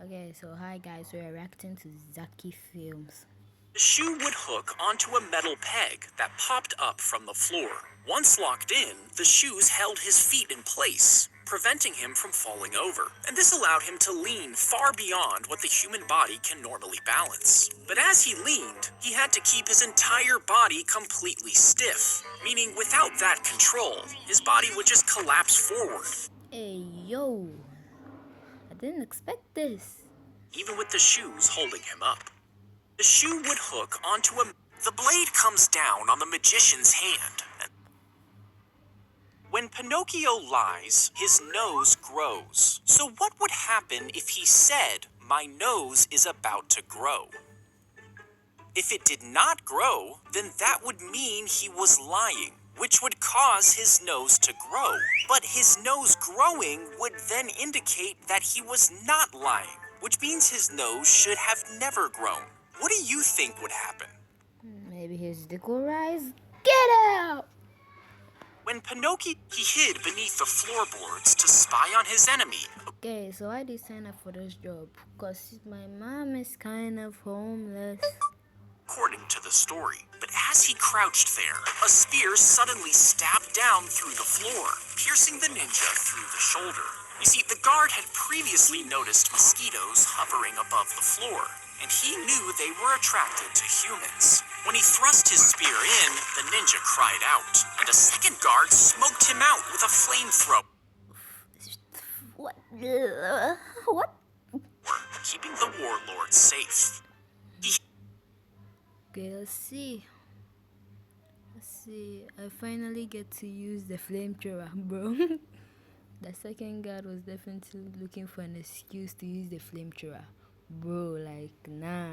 Okay, so hi guys, we're reacting to Zacky films. The shoe would hook onto a metal peg that popped up from the floor. Once locked in, the shoes held his feet in place, preventing him from falling over. And this allowed him to lean far beyond what the human body can normally balance. But as he leaned, he had to keep his entire body completely stiff, meaning without that control, his body would just collapse forward. Hey yo, I didn't expect this. Even with the shoes holding him up. The shoe would hook onto a... The blade comes down on the magician's hand. When Pinocchio lies, his nose grows. So what would happen if he said, "My nose is about to grow"? If it did not grow, then that would mean he was lying, which would cause his nose to grow. But his nose growing would then indicate that he was not lying, which means his nose should have never grown. What do you think would happen? Maybe his dick will rise. Get out! When Pinocchio, he hid beneath the floorboards to spy on his enemy. Okay, so I did sign up for this job because my mom is kind of homeless. According to the story. But as he crouched there, a spear suddenly stabbed down through the floor, piercing the ninja through the shoulder. You see, the guard had previously noticed mosquitoes hovering above the floor, and he knew they were attracted to humans. When he thrust his spear in, the ninja cried out, and a second guard smoked him out with a flamethrower. What? What? Keeping the warlord safe. Okay, let's see. I finally get to use the flamethrower, bro. The second guard was definitely looking for an excuse to use the flamethrower. Bro, like, nah.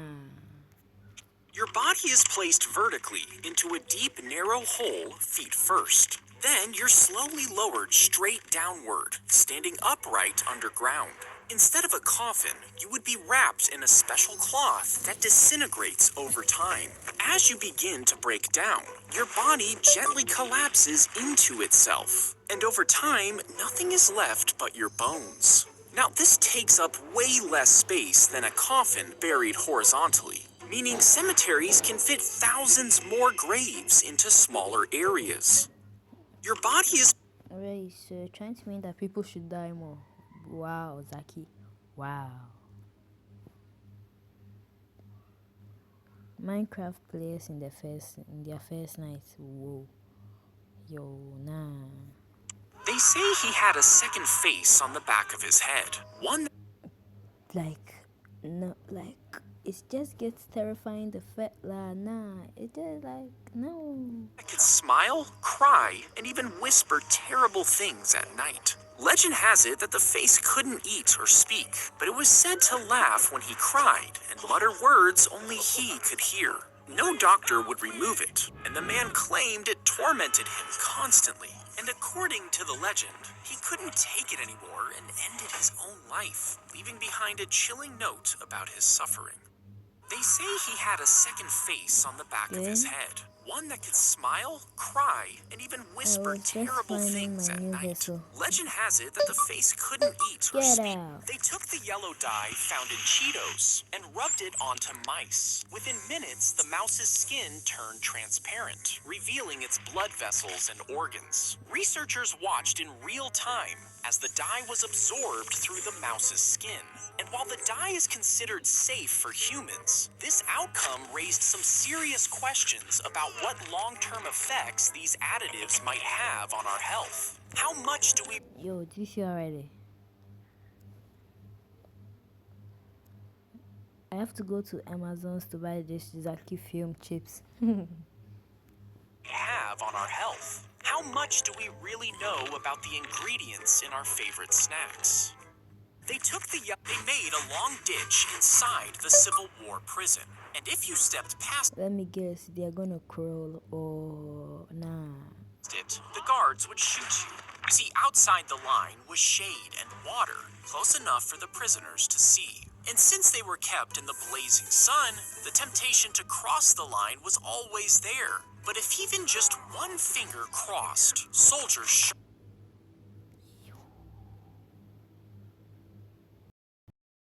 Your body is placed vertically into a deep, narrow hole, feet first. Then you're slowly lowered straight downward, standing upright underground. Instead of a coffin, you would be wrapped in a special cloth that disintegrates over time. As you begin to break down, your body gently collapses into itself. And over time, nothing is left but your bones. Now, this takes up way less space than a coffin buried horizontally, meaning cemeteries can fit thousands more graves into smaller areas. Your body is... Alright, so you're trying to mean that people should die more. Wow, Zacky. Wow. Minecraft players in their first night. Whoa. Yo, nah. They say he had a second face on the back of his head. One Like, no, like, it just gets terrifying. The fact, nah, it just like, no. that could smile, cry, and even whisper terrible things at night. Legend has it that the face couldn't eat or speak, but it was said to laugh when he cried and mutter words only he could hear. No doctor would remove it, and the man claimed it tormented him constantly. And according to the legend, he couldn't take it anymore and ended his own life, leaving behind a chilling note about his suffering. They say he had a second face on the back of his head. One that could smile, cry, and even whisper terrible things at night. Legend has it that the face couldn't eat or speak. They took the yellow dye found in Cheetos and rubbed it onto mice. Within minutes, the mouse's skin turned transparent, revealing its blood vessels and organs. Researchers watched in real time as the dye was absorbed through the mouse's skin. And while the dye is considered safe for humans, this outcome raised some serious questions about what long-term effects these additives might have on our health. How much do we... Yo, this you already. I have to go to Amazon's to buy this Zacky film chips. have on our health? How much do we really know about the ingredients in our favorite snacks? They made a long ditch inside the Civil War prison. And if you stepped past Let me guess, they're gonna crawl or nah. it, the guards would shoot you. You see, outside the line was shade and water, close enough for the prisoners to see. And since they were kept in the blazing sun, the temptation to cross the line was always there. But if even just one finger crossed, soldiers